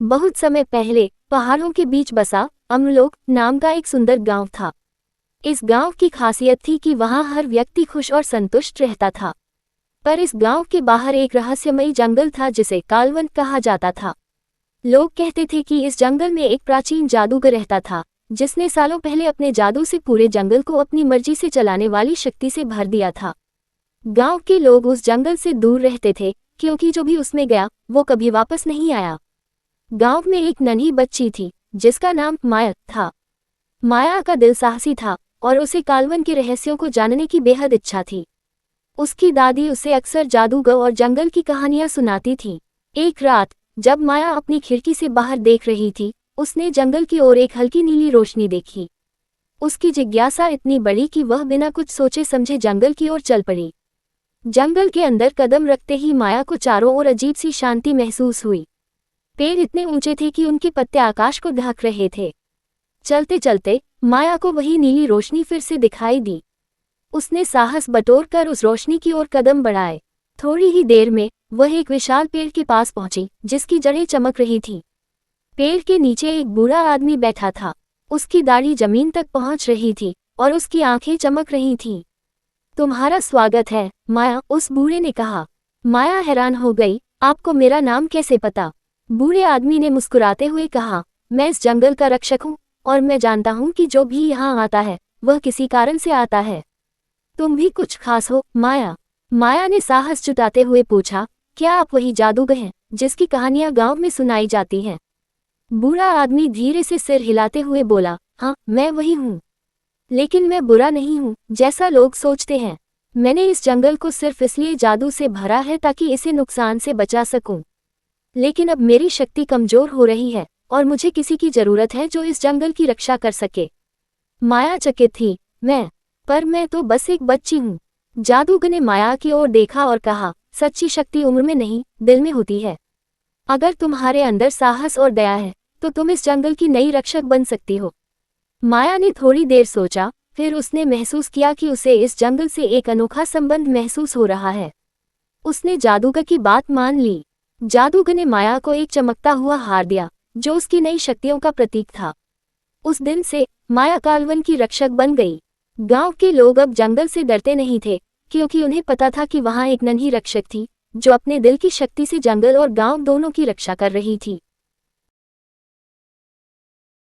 बहुत समय पहले पहाड़ों के बीच बसा अमरलोक नाम का एक सुंदर गांव था। इस गांव की खासियत थी कि वहां हर व्यक्ति खुश और संतुष्ट रहता था। पर इस गांव के बाहर एक रहस्यमयी जंगल था जिसे कालवन कहा जाता था। लोग कहते थे कि इस जंगल में एक प्राचीन जादूगर रहता था, जिसने सालों पहले अपने जादू से पूरे जंगल को अपनी मर्जी से चलाने वाली शक्ति से भर दिया था। गांव के लोग उस जंगल से दूर रहते थे, क्योंकि जो भी उसमें गया वो कभी वापस नहीं आया। गांव में एक नन्ही बच्ची थी जिसका नाम माया था। माया का दिल साहसी था और उसे कालवन के रहस्यों को जानने की बेहद इच्छा थी। उसकी दादी उसे अक्सर जादूगर और जंगल की कहानियां सुनाती थी। एक रात जब माया अपनी खिड़की से बाहर देख रही थी, उसने जंगल की ओर एक हल्की नीली रोशनी देखी। उसकी जिज्ञासा इतनी बड़ी कि वह बिना कुछ सोचे समझे जंगल की ओर चल पड़ी। जंगल के अंदर कदम रखते ही माया को चारों ओर अजीब सी शांति महसूस हुई। पेड़ इतने ऊंचे थे कि उनके पत्ते आकाश को ढक रहे थे। चलते चलते माया को वही नीली रोशनी फिर से दिखाई दी। उसने साहस बटोरकर उस रोशनी की ओर कदम बढ़ाए। थोड़ी ही देर में वह एक विशाल पेड़ के पास पहुंची जिसकी जड़ें चमक रही थीं। पेड़ के नीचे एक बूढ़ा आदमी बैठा था। उसकी दाढ़ी जमीन तक पहुंच रही थी और उसकी आंखें चमक रही थीं। तुम्हारा स्वागत है, माया, उस बूढ़े ने कहा। माया हैरान हो गई, आपको मेरा नाम कैसे पता? बूढ़े आदमी ने मुस्कुराते हुए कहा, मैं इस जंगल का रक्षक हूँ और मैं जानता हूँ कि जो भी यहाँ आता है वह किसी कारण से आता है। तुम भी कुछ खास हो, माया? माया ने साहस जुटाते हुए पूछा, क्या आप वही जादूगर हैं जिसकी कहानियां गांव में सुनाई जाती हैं? बूढ़ा आदमी धीरे से सिर हिलाते हुए बोला, हाँ, मैं वही हूँ। लेकिन मैं बुरा नहीं हूँ जैसा लोग सोचते हैं। मैंने इस जंगल को सिर्फ इसलिए जादू से भरा है ताकि इसे नुकसान से बचा सकूं। लेकिन अब मेरी शक्ति कमजोर हो रही है और मुझे किसी की जरूरत है जो इस जंगल की रक्षा कर सके। माया चकित थी, मैं तो बस एक बच्ची हूँ। जादूगर ने माया की ओर देखा और कहा, सच्ची शक्ति उम्र में नहीं, दिल में होती है। अगर तुम्हारे अंदर साहस और दया है तो तुम इस जंगल की नई रक्षक बन सकती हो। माया ने थोड़ी देर सोचा, फिर उसने महसूस किया कि उसे इस जंगल से एक अनोखा संबंध महसूस हो रहा है। उसने जादूगर की बात मान ली। जादूगर ने माया को एक चमकता हुआ हार दिया जो उसकी नई शक्तियों का प्रतीक था। उस दिन से माया कालवन की रक्षक बन गई। गांव के लोग अब जंगल से डरते नहीं थे, क्योंकि उन्हें पता था कि वहां एक नन्ही रक्षक थी जो अपने दिल की शक्ति से जंगल और गांव दोनों की रक्षा कर रही थी।